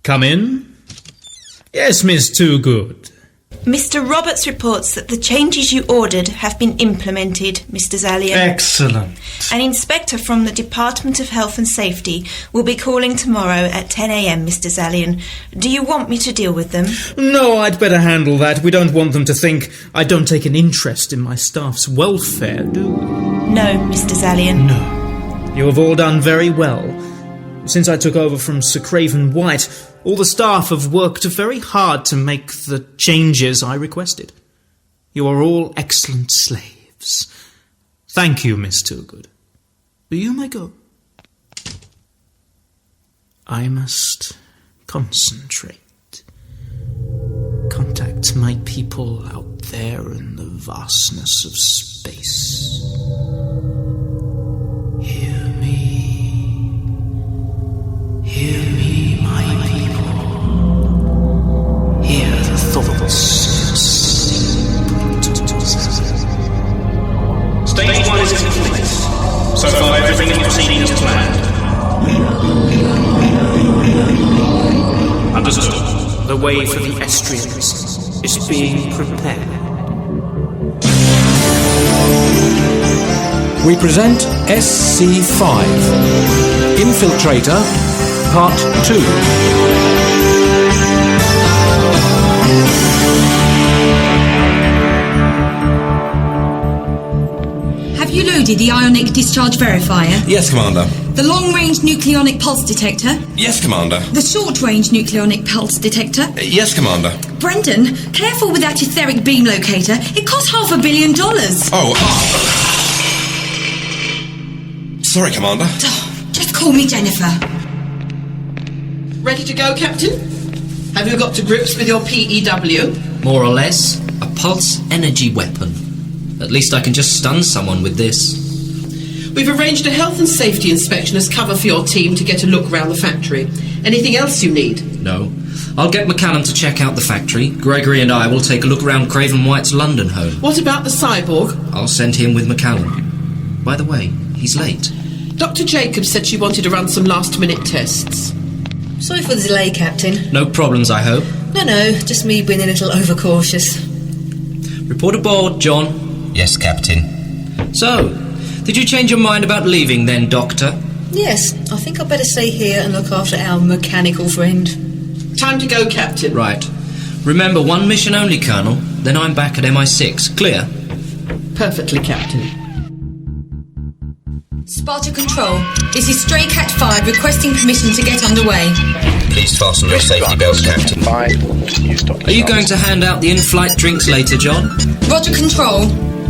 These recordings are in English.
Come in. Yes, Miss Toogood. Mr. Roberts reports that the changes you ordered have been implemented, Mr. Zalian. Excellent. An inspector from the Department of Health and Safety will be calling tomorrow at 10 a.m, Mr. Zalian. Do you want me to deal with them? No, I'd better handle that. We don't want them to think I don't take an interest in my staff's welfare, do we? No, Mr. Zalian. No. You have all done very well. Since I took over from Sir Craven White, all the staff have worked very hard to make the changes I requested. You are all excellent slaves. Thank you, Miss Toogood. You may go. I must concentrate. Contact my people out there in the vastness of space. Hear me, my people. Hear the thoughts. Stage 1 is complete. So far, everything is proceeding as planned. Understood. The way for the Estrians is being prepared. We present S.C.5, Infiltrator, Part 2. Have you loaded the ionic discharge verifier? Yes, Commander. The long-range nucleonic pulse detector? Yes, Commander. The short-range nucleonic pulse detector? Yes, Commander. Brendan, careful with that etheric beam locator. It costs $500 million. Sorry, Commander. Just call me Jennifer. Ready to go, Captain? Have you got to grips with your PEW? More or less. A pulse energy weapon. At least I can just stun someone with this. We've arranged a health and safety inspection as cover for your team to get a look round the factory. Anything else you need? No. I'll get McCallum to check out the factory. Gregory and I will take a look around Craven White's London home. What about the cyborg? I'll send him with McCallum. By the way, he's late. Dr. Jacobs said she wanted to run some last-minute tests. Sorry for the delay, Captain. No problems, I hope? No, just me being a little overcautious. Report aboard, John. Yes, Captain. So, did you change your mind about leaving then, Doctor? Yes, I think I'd better stay here and look after our mechanical friend. Time to go, Captain. Right. Remember, one mission only, Colonel. Then I'm back at MI6. Clear? Perfectly, Captain. Sparta Control, this is Stray Cat 5 requesting permission to get underway. Please fasten your safety belts, Captain. Are you going to hand out the in-flight drinks later, John? Roger, Control.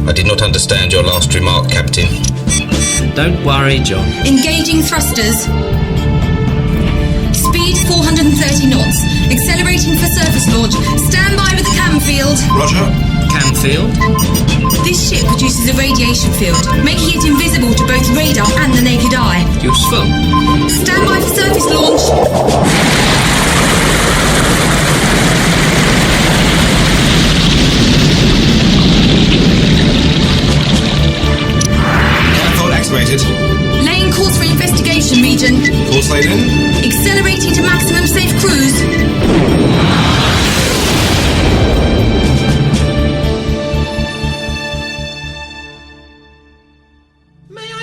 I did not understand your last remark, Captain. Don't worry, John. Engaging thrusters. Speed 430 knots. Accelerating for surface launch. Stand by with the cam field. Roger. Cam field? This ship produces a radiation field, making it invisible to both radar and the naked eye. Useful. Stand by for surface launch. Cathode activated. Laying course for investigation region. Course laid in. Accelerating to maximum safe cruise.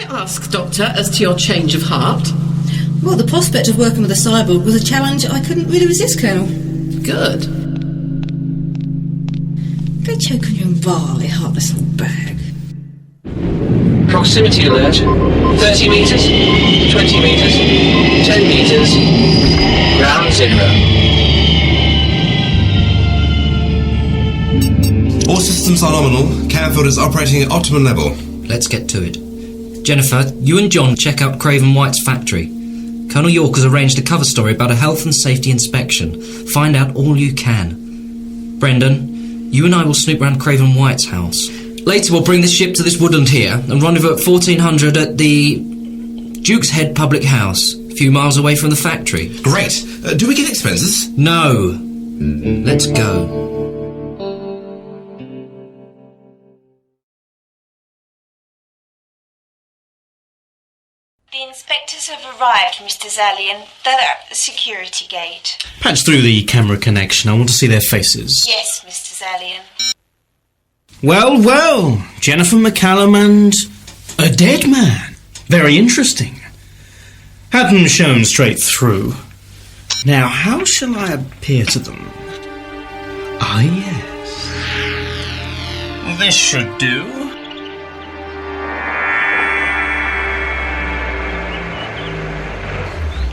Ask, Doctor, as to your change of heart. Well, the prospect of working with a cyborg was a challenge I couldn't really resist, Colonel. Good. Go choke on your own barley, heartless little bag. Proximity alert. 30 metres, 20 metres, 10 metres. Ground zero. All systems are nominal. Cam field is operating at optimum level. Let's get to it. Jennifer, you and John check out Craven White's factory. Colonel York has arranged a cover story about a health and safety inspection. Find out all you can. Brendan, you and I will snoop round Craven White's house. Later we'll bring this ship to this woodland here and rendezvous at 1400 at the Duke's Head Public House, a few miles away from the factory. Great. Do we get expenses? No. Let's go. The inspector's inspectors have arrived, Mr. Zalian. They're at the security gate. Patch through the camera connection. I want to see their faces. Yes, Mr. Zalian. Well, well. Jennifer McCallum and a dead man. Very interesting. Had them shown straight through. Now, how shall I appear to them? Ah, yes. This should do.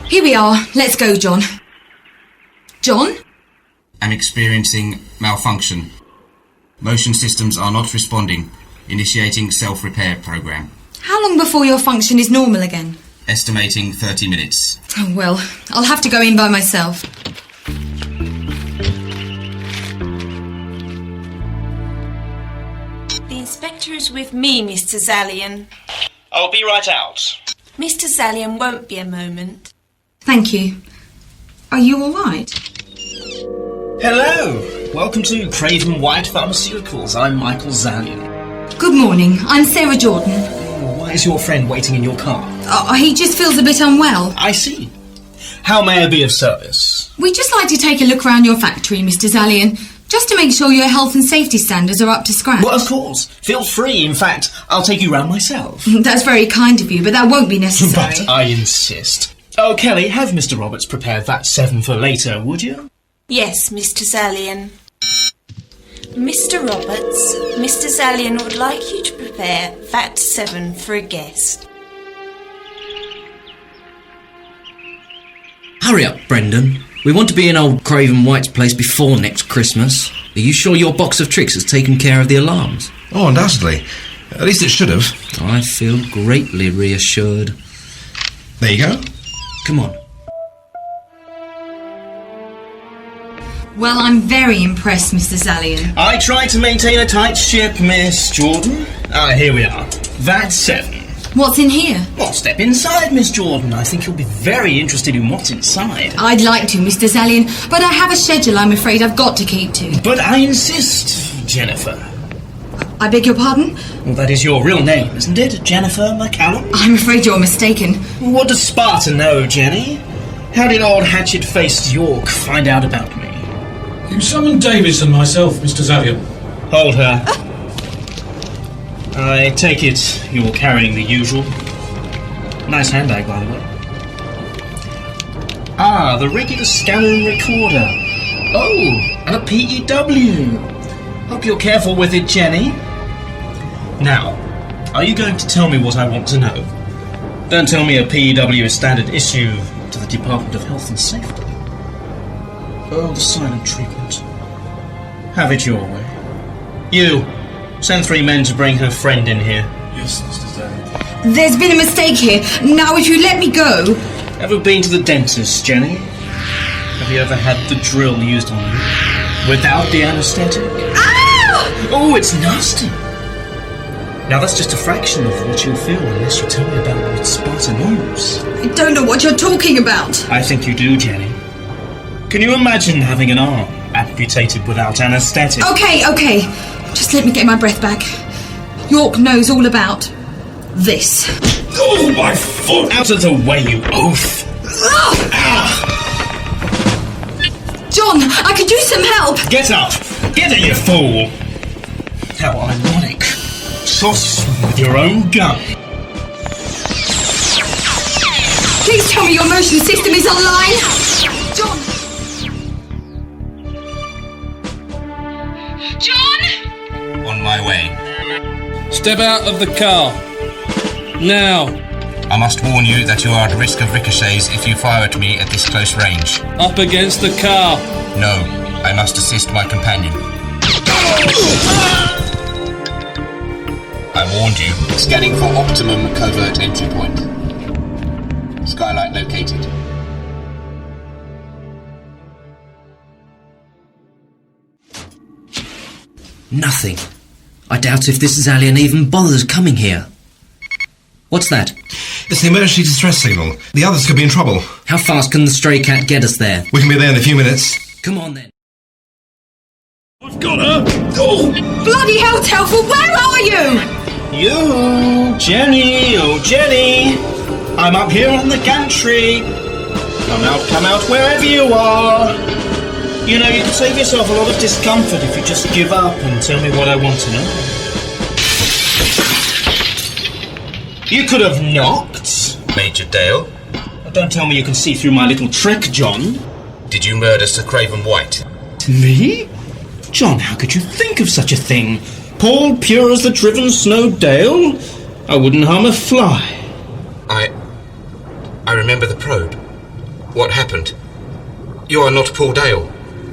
Here we are. Let's go, John. John? I'm experiencing malfunction. Motion systems are not responding. Initiating self-repair program. How long before your function is normal again? Estimating 30 minutes. Oh, well, I'll have to go in by myself. The inspector is with me, Mr. Zalian. I'll be right out. Mr. Zalian won't be a moment. Thank you. Are you all right? Hello. Welcome to Craven White Pharmaceuticals. I'm Michael Zalian. Good morning. I'm Sarah Jordan. Why is your friend waiting in your car? He just feels a bit unwell. I see. How may I be of service? We'd just like to take a look around your factory, Mr. Zalian, just to make sure your health and safety standards are up to scratch. Well, of course. Feel free. In fact, I'll take you round myself. That's very kind of you, but that won't be necessary. But I insist. Oh, Kelly, have Mr. Roberts prepared that 7 for later, would you? Yes, Mr. Zalian. Mr. Roberts, Mr. Zalian would like you to prepare VAT 7 for a guest. Hurry up, Brendan. We want to be in old Craven White's place before next Christmas. Are you sure your box of tricks has taken care of the alarms? Oh, undoubtedly. At least it should have. I feel greatly reassured. There you go. Come on. Well, I'm very impressed, Mr. Zalian. I try to maintain a tight ship, Miss Jordan. Here we are. VAT 7. What's in here? Well, step inside, Miss Jordan. I think you'll be very interested in what's inside. I'd like to, Mr. Zalian, but I have a schedule I'm afraid I've got to keep to. But I insist, Jennifer. I beg your pardon? Well, that is your real name, isn't it? Jennifer McCallum? I'm afraid you're mistaken. What does Sparta know, Jenny? How did old hatchet-faced York find out about me? You summoned Davis and myself, Mr. Zalian. Hold her. I take it you're carrying the usual. Nice handbag, by the way. The regular scanner and recorder. Oh, and a PEW. Hope you're careful with it, Jenny. Now, are you going to tell me what I want to know? Don't tell me a PEW is standard issue to the Department of Health and Safety. Oh, the silent treatment. Have it your way. You, send 3 men to bring her friend in here. Yes, Mr. Zalian. There's been a mistake here. Now, if you let me go... Ever been to the dentist, Jenny? Have you ever had the drill used on you? Without the anaesthetic? Ah! Oh, it's nasty. Now, that's just a fraction of what you'll feel unless you tell me about what Sparta knows. I don't know what you're talking about. I think you do, Jenny. Can you imagine having an arm amputated without anaesthetic? Okay. Just let me get my breath back. York knows all about this. Oh, my foot! Out of the way, you oaf! John, I could use some help. Get up! Get it, you fool! How ironic. Sauce with your own gun. Please tell me your motion system is online. John! John! On my way. Step out of the car. Now. I must warn you that you are at risk of ricochets if you fire at me at this close range. Up against the car. No, I must assist my companion. I warned you. Scanning for optimum covert entry point. Skylight located. Nothing. I doubt if this Zalian even bothers coming here. What's that? It's the emergency distress signal. The others could be in trouble. How fast can the stray cat get us there? We can be there in a few minutes. Come on then. I've got her! Oh! Bloody hell, Telford, where are you? You, Jenny, oh Jenny! I'm up here on the gantry. Come out, wherever you are. You know, you could save yourself a lot of discomfort if you just give up and tell me what I want to know. You could have knocked. Major Dale, Don't tell me you can see through my little trick, John. did you murder Sir Craven White? Me? John, how could you think of such a thing? Paul, pure as the driven snow Dale? I wouldn't harm a fly. I remember the probe. What happened? You are not Paul Dale.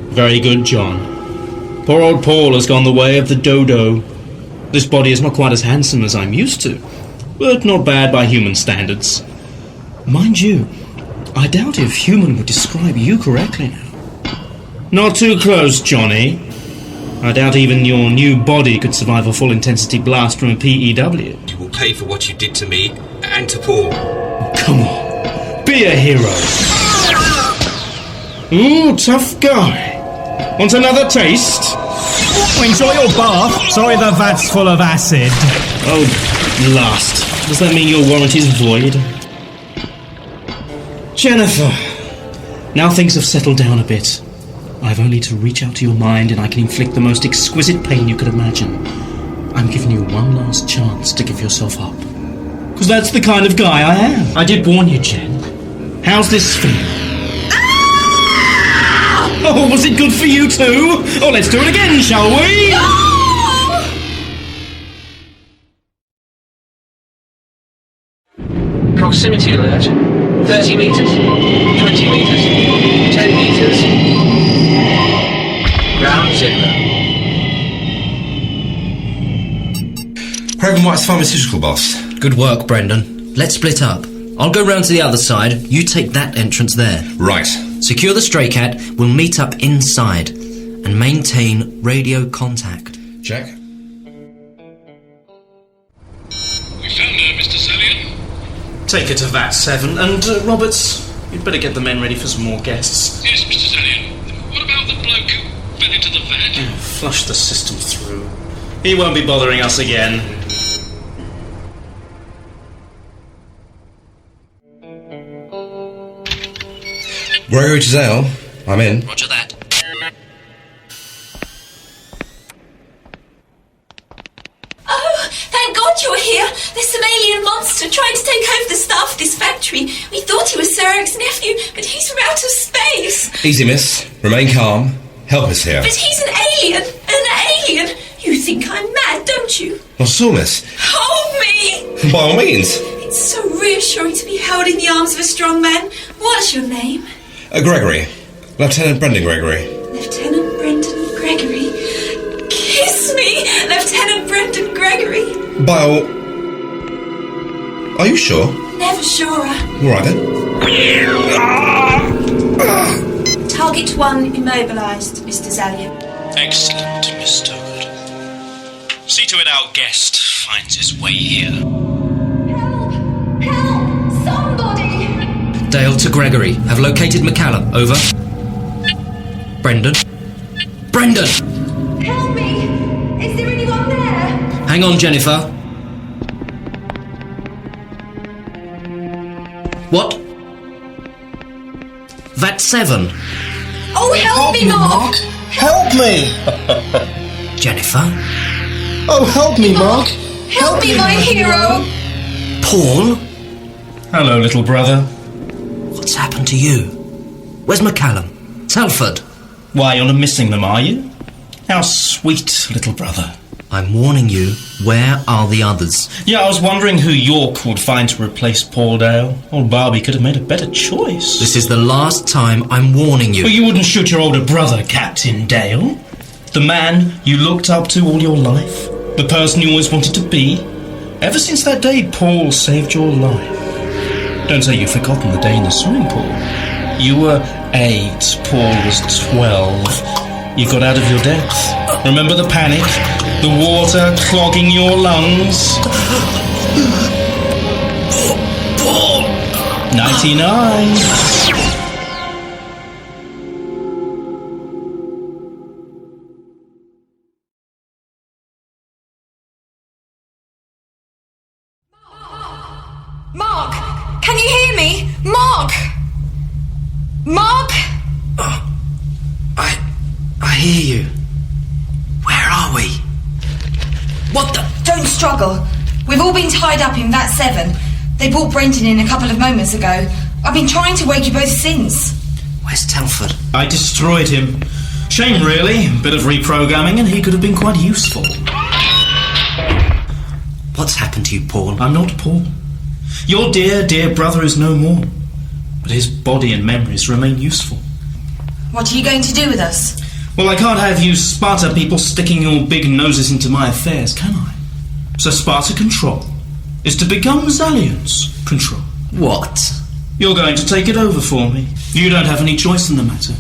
Very good, John. Poor old Paul has gone the way of the dodo. This body is not quite as handsome as I'm used to, but not bad by human standards. Mind you, I doubt if human would describe you correctly now. Not too close, Johnny. I doubt even your new body could survive a full-intensity blast from a PEW. You will pay for what you did to me and to Paul. Come on, be a hero. Ooh, tough guy. Want another taste? Enjoy your bath. Sorry the vat's full of acid. Oh, blast. Does that mean your warranty's void? Jennifer, now things have settled down a bit. I've only to reach out to your mind and I can inflict the most exquisite pain you could imagine. I'm giving you one last chance to give yourself up. Because that's the kind of guy I am. I did warn you, Jen. How's this feel? Oh, was it good for you too? Oh, let's do it again, shall we? Proximity alert. 30 metres. 20 metres. 10 metres. Ground zero. Craven White's pharmaceutical boss. Good work, Brendan. Let's split up. I'll go round to the other side. You take that entrance there. Right. Secure the stray cat. We'll meet up inside and maintain radio contact. Check. We found her, Mr. Sallion. Take her to VAT 7, and Roberts, you'd better get the men ready for some more guests. Yes, Mr. Sallion. What about the bloke who fell into the vat? Flush the system through. He won't be bothering us again. Gregory to Dale. I'm in. Roger that. Oh, thank God you're here. There's some alien monster trying to take over the staff of this factory. We thought he was Sir Eric's nephew, but he's from out of space. Easy, miss. Remain calm. Help us here. But he's an alien. An alien. You think I'm mad, don't you? Not so, miss. Hold me. By all means. It's so reassuring to be held in the arms of a strong man. What's your name? Gregory. Lieutenant Brendan Gregory. Lieutenant Brendan Gregory. Kiss me, Lieutenant Brendan Gregory. By all... Are you sure? Never surer. All right, then. Target 1 immobilised, Mr. Zalian. Excellent, Miss Toad. See to it our guest finds his way here. Help! Help! Somebody! Dale to Gregory. Have located McCallum. Over. Brendan. Brendan! Help me! Is there anyone there? Hang on, Jennifer. What? VAT 7. Oh, help me, Mark! Help me! Jennifer? Oh, help me, Mark! Help me, my hero! Paul? Hello, little brother. What's happened to you? Where's McCallum? Telford? Why, you're not missing them, are you? How sweet, little brother. I'm warning you, where are the others? Yeah, I was wondering who York would find to replace Paul Dale. Old Barbie could have made a better choice. This is the last time I'm warning you. Well, you wouldn't shoot your older brother, Captain Dale. The man you looked up to all your life. The person you always wanted to be. Ever since that day Paul saved your life. Don't say you've forgotten the day in the swimming pool. You were 8, Paul was 12. You got out of your depth. Remember the panic? The water clogging your lungs? 99. Mark, can you I hear you. Where are we? What the... Don't struggle. We've all been tied up in VAT 7. They brought Brendan in a couple of moments ago. I've been trying to wake you both since. Where's Telford? I destroyed him. Shame, really. Bit of reprogramming and he could have been quite useful. What's happened to you, Paul? I'm not Paul. Your dear, dear brother is no more. But his body and memories remain useful. What are you going to do with us? Well, I can't have you Sparta people sticking your big noses into my affairs, can I? So Sparta Control is to become Zalion's control. What? You're going to take it over for me. You don't have any choice in the matter.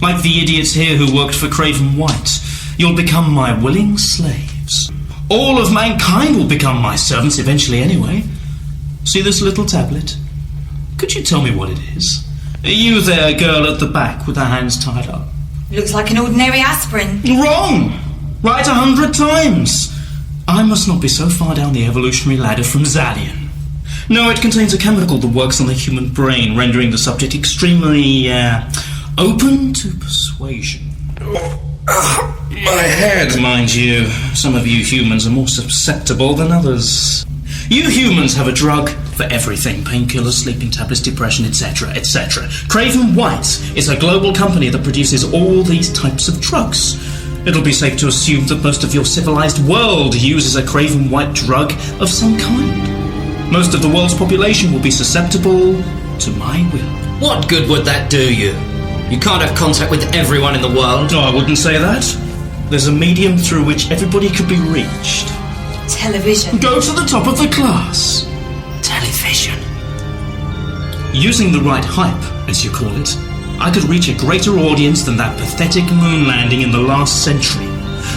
Like the idiots here who worked for Craven White, you'll become my willing slaves. All of mankind will become my servants eventually anyway. See this little tablet? Could you tell me what it is? You there, girl at the back with her hands tied up. Looks like an ordinary aspirin. Wrong! Right 100 times! I must not be so far down the evolutionary ladder from Zalion. No, it contains a chemical that works on the human brain, rendering the subject extremely, open to persuasion. My head. Mind you, some of you humans are more susceptible than others. You humans have a drug for everything. Painkillers, sleeping tablets, depression, etc., etc. Craven White is a global company that produces all these types of drugs. It'll be safe to assume that most of your civilized world uses a Craven White drug of some kind. Most of the world's population will be susceptible to my will. What good would that do you? You can't have contact with everyone in the world. No, I wouldn't say that. There's a medium through which everybody could be reached. Television. Go to the top of the class. Television. Using the right hype, as you call it, I could reach a greater audience than that pathetic moon landing in the last century.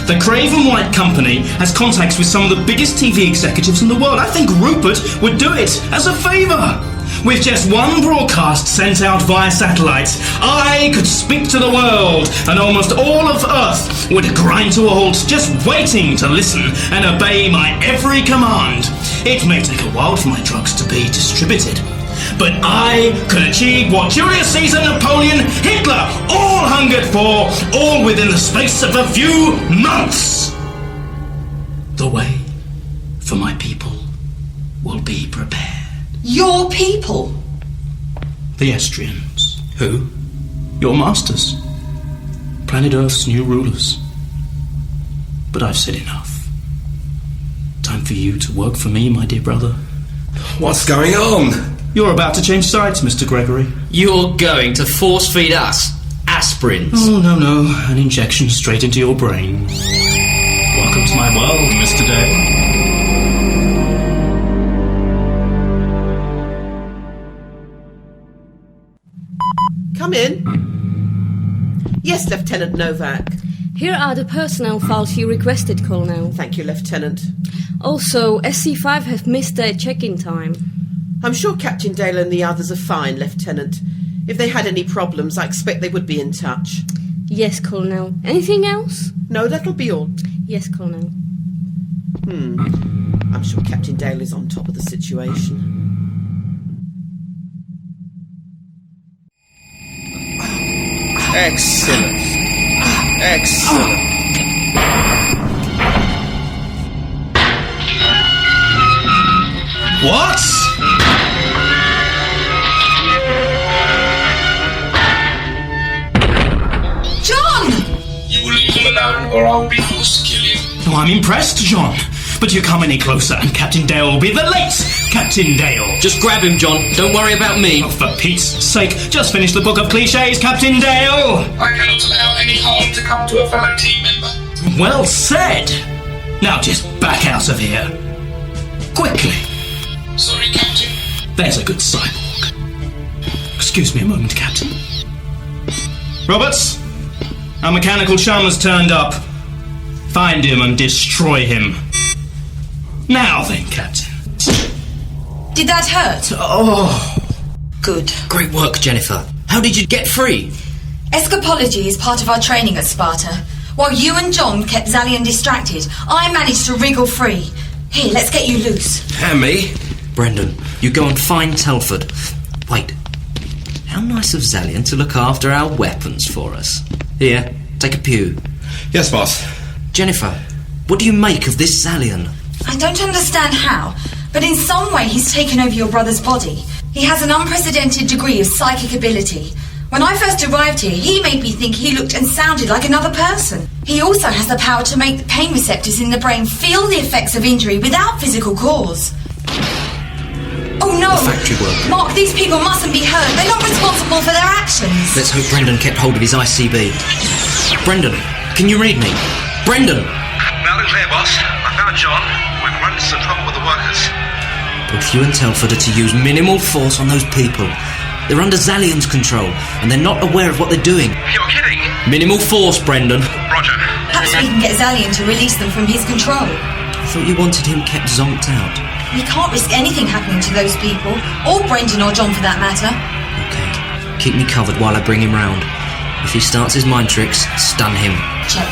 The Craven White Company has contacts with some of the biggest TV executives in the world. I think Rupert would do it as a favour. With just one broadcast sent out via satellite, I could speak to the world, and almost all of Earth would grind to a halt just waiting to listen and obey my every command. It may take a while for my drugs to be distributed, but I could achieve what Julius Caesar, Napoleon, Hitler all hungered for, all within the space of a few months. The way for my people will be prepared. Your people? The Estrians. Who? Your masters. Planet Earth's new rulers. But I've said enough. Time for you to work for me, my dear brother. What's going on? You're about to change sides, Mr. Gregory. You're going to force feed us aspirins. Oh, no. An injection straight into your brain. Welcome to my world, Mr. Dale. Come in. Yes, Lieutenant Novak. Here are the personnel files you requested, Colonel. Thank you, Lieutenant. Also, S.C.5 have missed their check-in time. I'm sure Captain Dale and the others are fine, Lieutenant. If they had any problems, I expect they would be in touch. Yes, Colonel. Anything else? No, that'll be all. Yes, Colonel. I'm sure Captain Dale is on top of the situation. Excellent. Excellent. What? John! You will leave him alone or I'll be forced to kill you. Oh, I'm impressed, John. But you come any closer and Captain Dale will be the late Captain Dale. Just grab him, John. Don't worry about me. Oh, for Pete's sake, just finish the book of cliches, Captain Dale. I cannot allow any harm to come to a fellow team member. Well said. Now just back out of here. Quickly. Sorry, Captain. There's a good cyborg. Excuse me a moment, Captain. Roberts, our mechanical chum has turned up. Find him and destroy him. Now then, Captain. Did that hurt? Oh. Good. Great work, Jennifer. How did you get free? Escapology is part of our training at Sparta. While you and John kept Zalion distracted, I managed to wriggle free. Here, let's get you loose. And me? Brendan, you go and find Telford. Wait, how nice of Zalion to look after our weapons for us. Here, take a pew. Yes, boss. Jennifer, what do you make of this Zalian? I don't understand how, but in some way he's taken over your brother's body. He has an unprecedented degree of psychic ability. When I first arrived here, he made me think he looked and sounded like another person. He also has the power to make the pain receptors in the brain feel the effects of injury without physical cause. Oh no! The factory worker. Mark, these people mustn't be hurt. They're not responsible for their actions. Let's hope Brendan kept hold of his ICB. Brendan, can you read me? Brendan! Loud and clear, boss. I found John. We've run into some trouble with the workers. Both you and Telford are to use minimal force on those people. They're under Zalian's control, and they're not aware of what they're doing. You're kidding? Minimal force, Brendan. Roger. Perhaps we can get Zalian to release them from his control. I thought you wanted him kept zonked out. We can't risk anything happening to those people, or Brendan or John for that matter. Okay, keep me covered while I bring him round. If he starts his mind tricks, stun him. Check.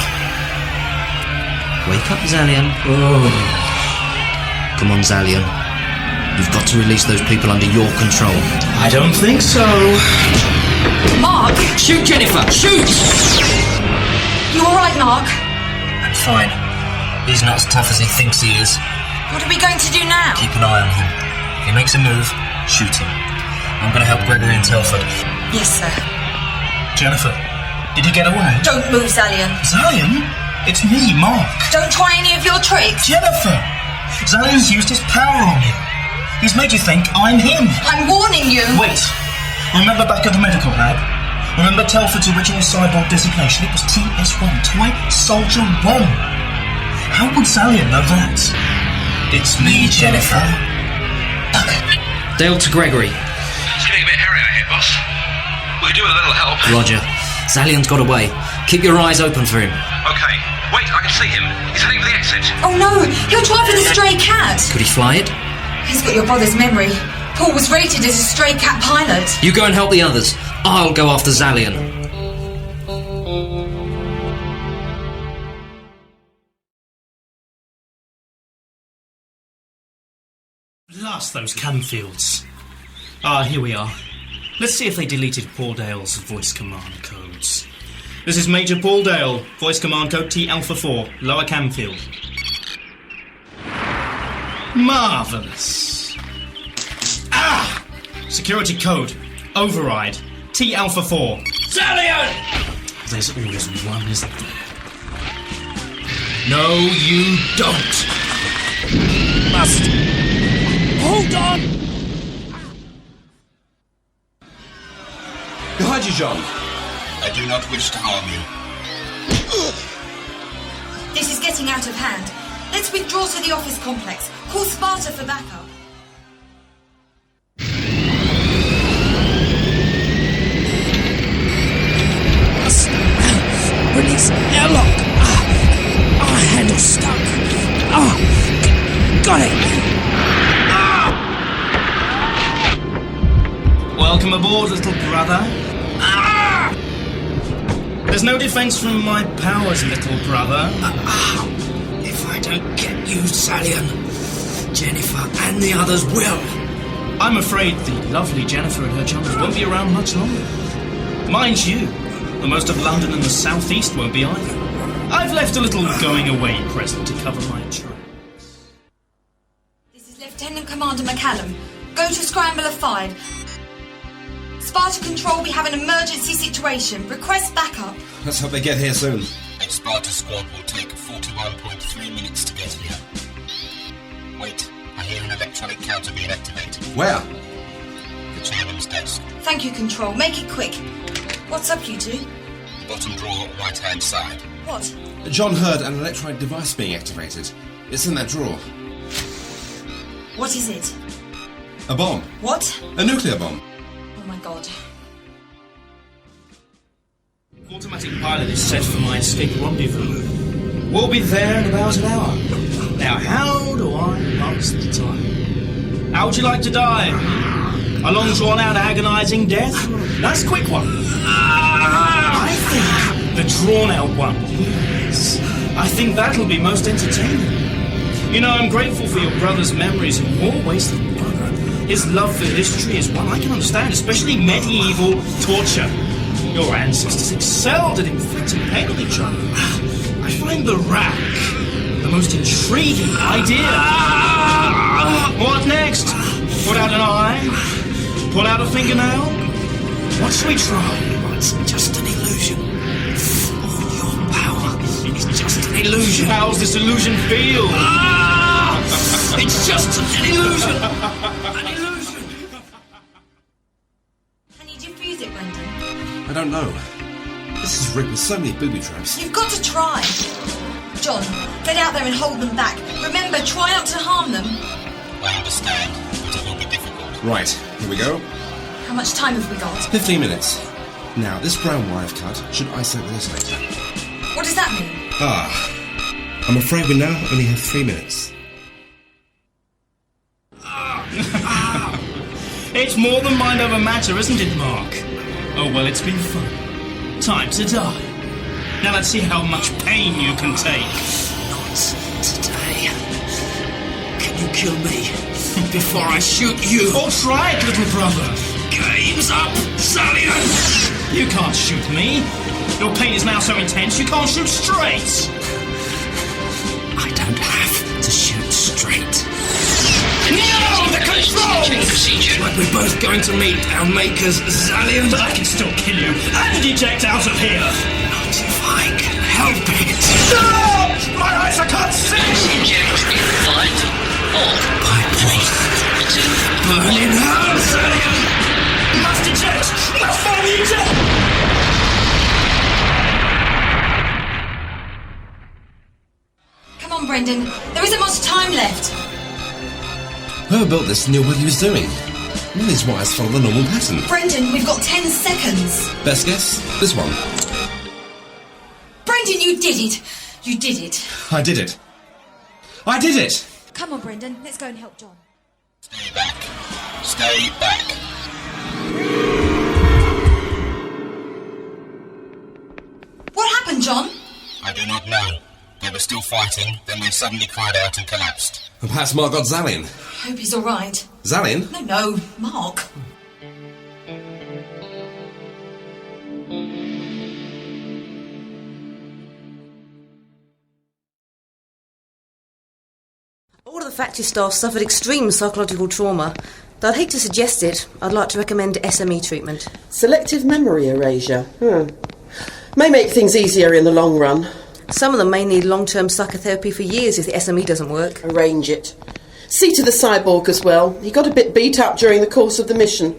Wake up, Zalian. Oh. Come on, Zalian. You've got to release those people under your control. I don't think so. Mark! Shoot, Jennifer! Shoot! You alright, Mark? I'm fine. He's not as tough as he thinks he is. What are we going to do now? Keep an eye on him. If he makes a move, shoot him. I'm going to help Gregory and Telford. Yes, sir. Jennifer, did you get away? Don't move, Zalian. Zalian? It's me, Mark. Don't try any of your tricks. Jennifer! Zalian's used his power on you. He's made you think I'm him. I'm warning you. Wait. Remember back at the medical lab? Remember Telford's original cyborg designation? It was TS1, Toy Soldier 1. How would Zalian know that? It's me, Jennifer. Dale to Gregory. It's getting a bit hairy out here, boss. We could do with a little help. Roger. Zalian's got away. Keep your eyes open for him. Okay. Wait, I can see him. He's heading for the exit. Oh no, he'll drive with a stray cat. Could he fly it? He's got your brother's memory. Paul was rated as a stray cat pilot. You go and help the others. I'll go after Zalian. Blast those Canfields. Here we are. Let's see if they deleted Paul Dale's voice command codes. This is Major Paul Dale, voice command code T-Alpha-4, Lower Camfield. Marvellous. Security code, override, T-Alpha-4. Zalian! There's always one, isn't there? No, you don't. Must. Hold on! Behind you, John. I do not wish to harm you. This is getting out of hand. Let's withdraw to the office complex. Call Sparta for backup. Release airlock. Handle stuck. Got it. Welcome aboard, little brother. There's no defense from my powers, little brother. If I don't get you, Zalian, Jennifer and the others will. I'm afraid the lovely Jennifer and her chums won't be around much longer. Mind you, the most of London and the southeast won't be either. I've left a little going-away present to cover my tracks. This is Lieutenant Commander McCallum. Go to Scrambler 5. Sparta Control, we have an emergency situation. Request backup. Let's hope they get here soon. A Sparta squad will take 41.3 minutes to get here. Wait, I hear an electronic counter being activated. Where? The chairman's desk. Thank you, Control. Make it quick. What's up, you two? The bottom drawer, right-hand side. What? John heard an electronic device being activated. It's in that drawer. What is it? A bomb. What? A nuclear bomb. Oh my god. Automatic pilot is set for my escape rendezvous. We'll be there in about an hour. Now, how do I pass the time? How would you like to die? A long, drawn-out, agonising death? Nice quick one. I think the drawn-out one. Yes. I think that'll be most entertaining. You know, I'm grateful for your brother's memories in more ways than one. His love for history is one I can understand, especially medieval torture. Your ancestors excelled at inflicting pain on each other. I find the rack the most intriguing idea. What next? Put out an eye? Pull out a fingernail? What shall we try? It's just an illusion. All your power is just an illusion. How's this illusion feel? It's just an illusion. An illusion. Can you defuse it, Brendan? I don't know. This is rigged with so many booby traps. You've got to try. John, get out there and hold them back. Remember, try not to harm them. I understand, but it will be difficult. Right, here we go. How much time have we got? 15 minutes. Now, this brown wire I've cut should isolate this later. What does that mean? I'm afraid we now only have 3 minutes. It's more than mind over matter, isn't it, Mark? Oh, well, it's been fun. Time to die. Now let's see how much pain you can take. Not today. Can you kill me before I shoot you? Or try it, little brother. Game's up, Zalian! You can't shoot me. Your pain is now so intense you can't shoot straight. I don't have to shoot straight. No, the controls! Like we're both going to meet our makers, Zalian. But I can still kill you and eject out of here. Not if I can help it. No! My eyes are can't see! Eject in 5, 4, By what? Burn in hell, Zalian! Must eject! Must finally eject! Come on, Brendan. There isn't much time left. Whoever built this knew what he was doing. All these wires follow the normal pattern. Brendan, we've got 10 seconds. Best guess? This one. Brendan, you did it. You did it. I did it. I did it! Come on, Brendan. Let's go and help John. Stay back. Stay back. What happened, John? I do not know. They were still fighting, then they suddenly cried out and collapsed. And perhaps Mark got Zalian. Hope he's all right. Zalian? No, Mark. All of the factory staff suffered extreme psychological trauma. Though I'd hate to suggest it, I'd like to recommend SME treatment. Selective memory erasure. May make things easier in the long run. Some of them may need long-term psychotherapy for years if the SME doesn't work. Arrange it. See to the cyborg as well. He got a bit beat up during the course of the mission.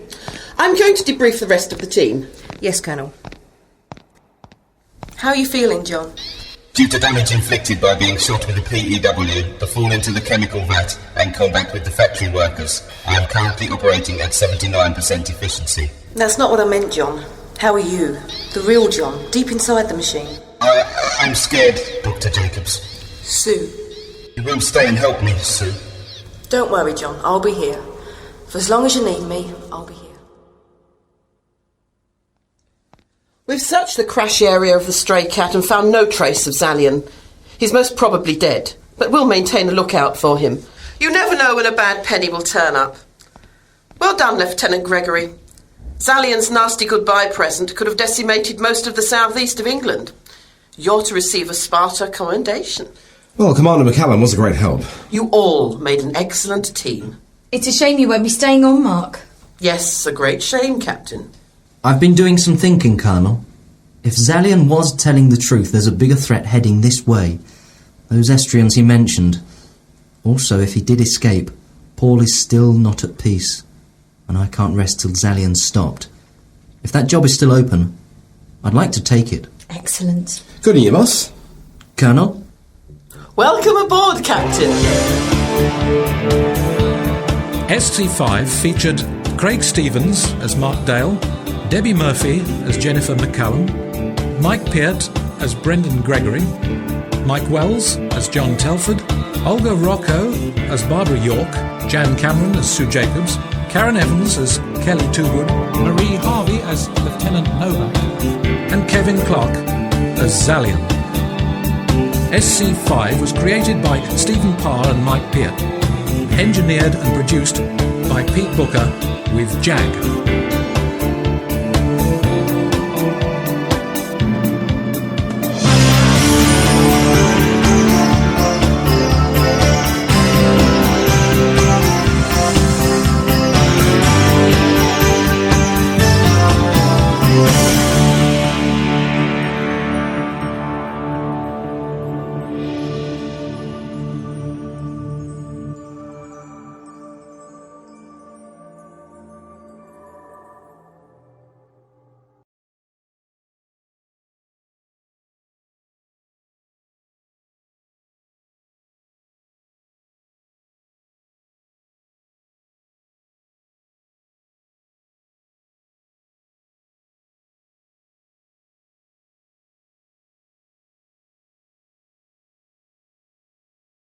I'm going to debrief the rest of the team. Yes, Colonel. How are you feeling, John? Due to damage inflicted by being shot with a PEW, the fall into the chemical vat, and combat with the factory workers, I am currently operating at 79% efficiency. That's not what I meant, John. How are you? The real John, deep inside the machine. I'm scared, Dr. Jacobs. Sue. You will stay and help me, Sue. Don't worry, John. I'll be here. For as long as you need me, I'll be here. We've searched the crash area of the stray cat and found no trace of Zalian. He's most probably dead, but we'll maintain a lookout for him. You never know when a bad penny will turn up. Well done, Lieutenant Gregory. Zalian's nasty goodbye present could have decimated most of the southeast of England. You're to receive a Sparta commendation. Well, Commander McCallum was a great help. You all made an excellent team. It's a shame you won't be staying on, Mark. Yes, a great shame, Captain. I've been doing some thinking, Colonel. If Zalian was telling the truth, there's a bigger threat heading this way. Those Estrians he mentioned. Also, if he did escape, Paul is still not at peace. And I can't rest till Zalian's stopped. If that job is still open, I'd like to take it. Excellent. Good on you, boss. Colonel? Welcome aboard, Captain. S.C.5 featured Craig Stevens as Mark Dale, Debbie Murphy as Jennifer McCallum, Mike Peart as Brendan Gregory, Mike Wells as John Telford, Olga Rocco as Barbara York, Jan Cameron as Sue Jacobs, Karen Evans as Kelly Toowood, Marie Harvey as Lieutenant Novak, and Kevin Clark as Zalian. SC5 was created by Stephen Parr and Mike Peart, engineered and produced by Pete Booker with JAG.